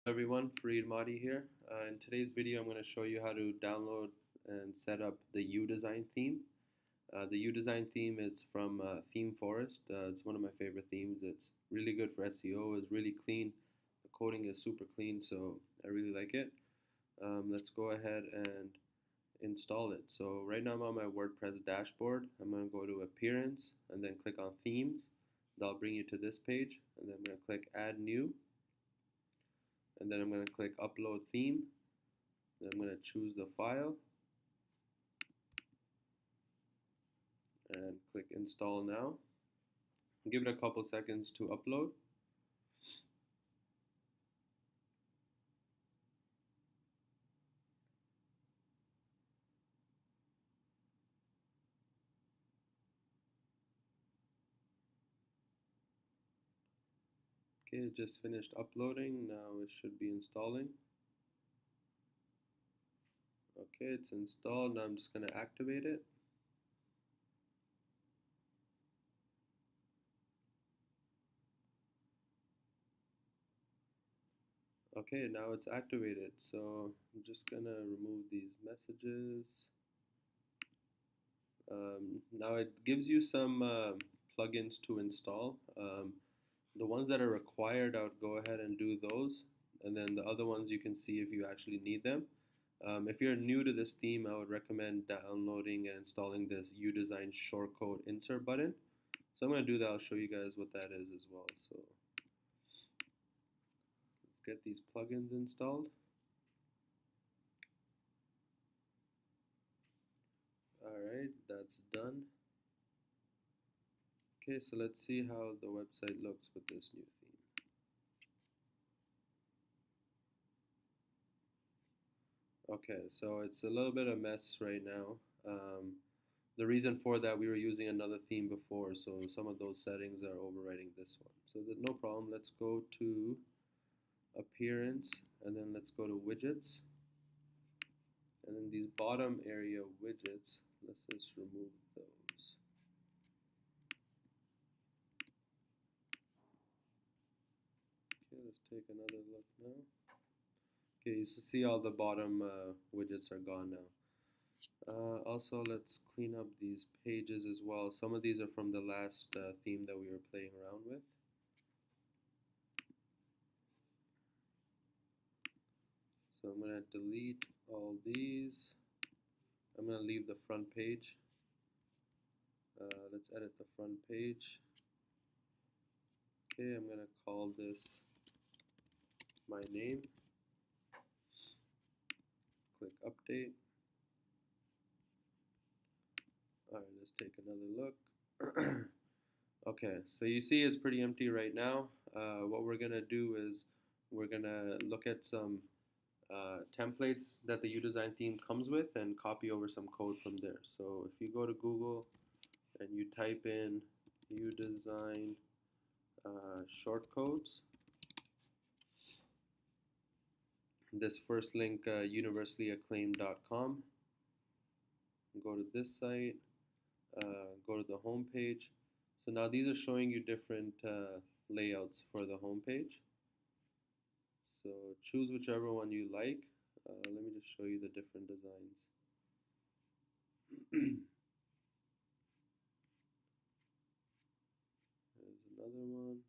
Everyone, Mahdi here. In today's video, I'm going to show you how to download and set up the UDesign theme. The UDesign theme is from Theme Forest. It's one of my favorite themes. It's really good for SEO. It's really clean. The coding is super clean, so I really like it. Let's go ahead and install it. So right now I'm on my WordPress dashboard. I'm going to go to Appearance and then click on Themes. That'll bring you to this page, and then I'm going to click Add New. And then I'm going to click Upload Theme. Then I'm going to choose the file and click Install Now. Give it a couple seconds to upload. Okay, it just finished uploading. Now it should be installing. Okay, it's installed. Now I'm just going to activate it. Okay, now it's activated. So I'm just going to remove these messages. Now it gives you some plugins to install. The ones that are required, I would go ahead and do those. And then the other ones you can see if you actually need them. If you're new to this theme, I would recommend downloading and installing this UDesign shortcode insert button. So I'm going to do that. I'll show you guys what that is as well. So let's get these plugins installed. Alright, that's done. Okay, so let's see how the website looks with this new theme. Okay, so it's a little bit of a mess right now. The reason for that, we were using another theme before, so some of those settings are overriding this one. So no problem. Let's go to Appearance, and then let's go to Widgets. And then these bottom area widgets, let's just remove those. Okay, let's take another look now. Okay, you see all the bottom widgets are gone now. Also, let's clean up these pages as well. Some of these are from the last theme that we were playing around with. So I'm going to delete all these. I'm going to leave the front page. Let's edit the front page. Okay, I'm going to call this my name. Click Update. Alright, let's take another look. Okay, so you see it's pretty empty right now. What we're going to do is we're going to look at some templates that the UDesign theme comes with and copy over some code from there. So if you go to Google and you type in UDesign shortcodes, this first link, universallyacclaimed.com, go to this site, go to the home page. So now these are showing you different layouts for the home page. So choose whichever one you like. Let me just show you the different designs. There's another one.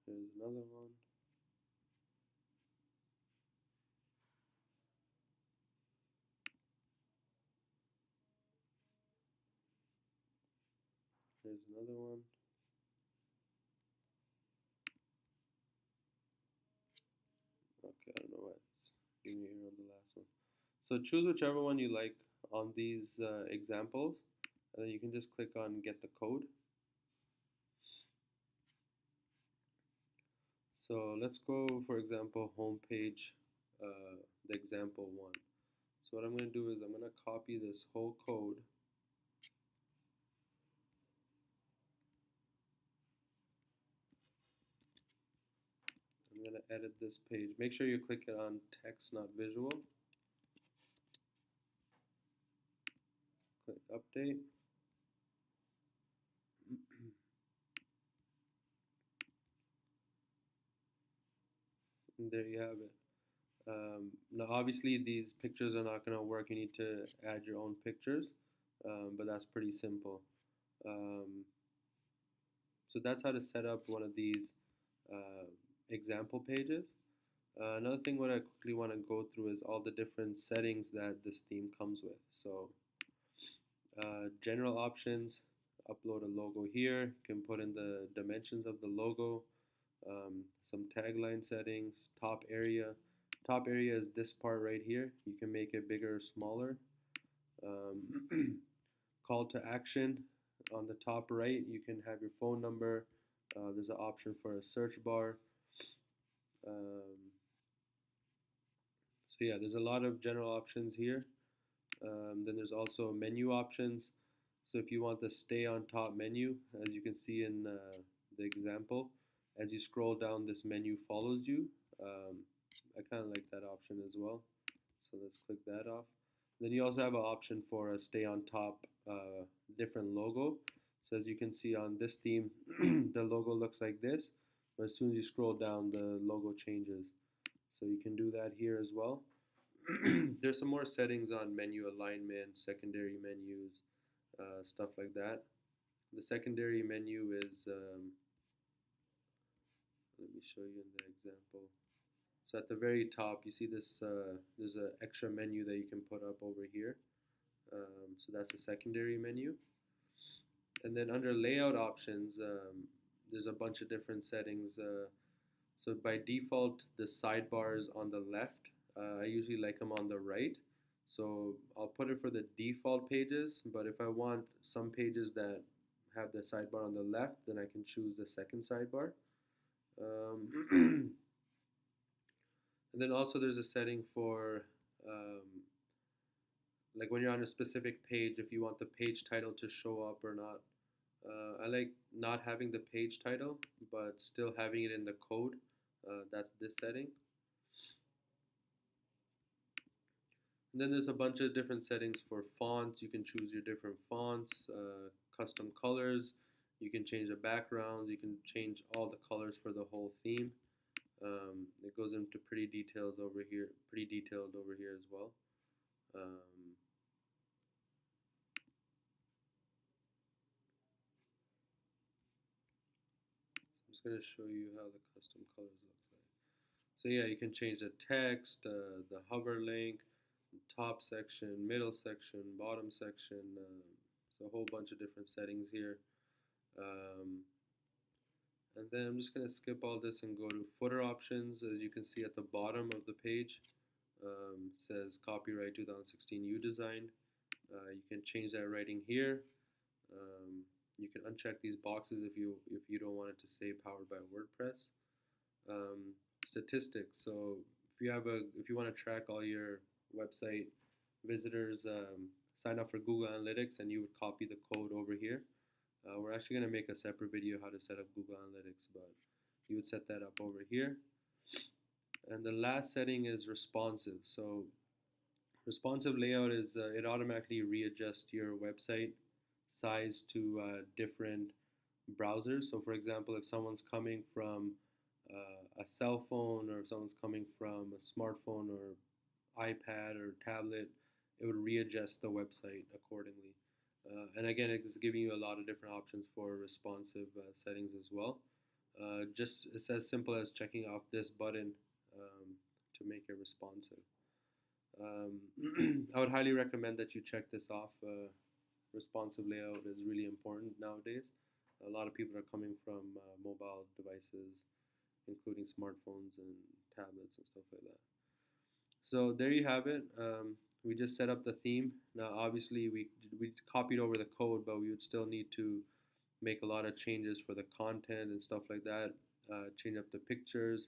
There's another one. There's another one. Okay, I don't know why it's giving me here on the last one. So choose whichever one you like on these examples, and then you can just click on Get the Code. So let's go, for example, home page, the example one. So what I'm going to do is I'm going to copy this whole code. I'm going to edit this page. Make sure you click it on text, not visual. Click Update. And there you have it. Now, obviously, these pictures are not going to work. You need to add your own pictures, but that's pretty simple. Um, so that's how to set up one of these example pages. Another thing what I quickly want to go through is all the different settings that this theme comes with. So general options, upload a logo here. You can put in the dimensions of the logo, some tagline settings, top area. Top area is this part right here. You can make it bigger or smaller. Call to action on the top right. You can have your phone number. There's an option for a search bar. So yeah, there's a lot of general options here. Then there's also menu options. So if you want the stay on top menu, as you can see in the example, as you scroll down, this menu follows you. I kind of like that option as well. So let's click that off. Then you also have an option for a stay on top different logo. So as you can see on this theme, the logo looks like this, but as soon as you scroll down, the logo changes. So you can do that here as well. There's some more settings on menu alignment, secondary menus, stuff like that. The secondary menu is, let me show you in the example. So at the very top, you see this, there's an extra menu that you can put up over here. So that's the secondary menu. And then under layout options, there's a bunch of different settings. So by default, the sidebar is on the left. I usually like them on the right. So I'll put it for the default pages, but if I want some pages that have the sidebar on the left, then I can choose the second sidebar. And then also there's a setting for like when you're on a specific page, if you want the page title to show up or not. I like not having the page title, but still having it in the code. That's this setting. And then there's a bunch of different settings for fonts. You can choose your different fonts, custom colors. You can change the backgrounds. You can change all the colors for the whole theme. It goes into pretty detailed over here as well. I'm just going to show you how the custom colors looks like. So yeah, you can change the text, the hover link, the top section, middle section, bottom section. So a whole bunch of different settings here. And then I'm just going to skip all this and go to footer options. As you can see at the bottom of the page, says copyright 2016 U design. You can change that writing here. You can uncheck these boxes if you don't want it to say powered by WordPress. Statistics. So if you want to track all your website visitors, sign up for Google Analytics, and you would copy the code over here. We're actually going to make a separate video how to set up Google Analytics, but you would set that up over here. And the last setting is responsive. So responsive layout is it automatically readjusts your website size to different browsers. So for example, if someone's coming from a cell phone, or if someone's coming from a smartphone or iPad or tablet, it would readjust the website accordingly. And again, it's giving you a lot of different options for responsive settings as well. Just it's as simple as checking off this button to make it responsive. I would highly recommend that you check this off. Responsive layout is really important nowadays. A lot of people are coming from mobile devices, including smartphones and tablets and stuff like that. So there you have it. We just set up the theme. Now obviously we copied over the code, but we would still need to make a lot of changes for the content and stuff like that. Change up the pictures,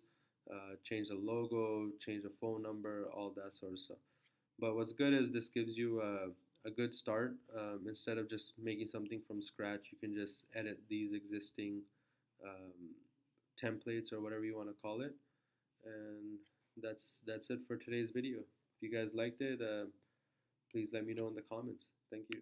change the logo, change the phone number, all that sort of stuff. But what's good is this gives you a good start. Instead of just making something from scratch, you can just edit these existing templates or whatever you want to call it. And that's it for today's video. If you guys liked it, please let me know in the comments. Thank you.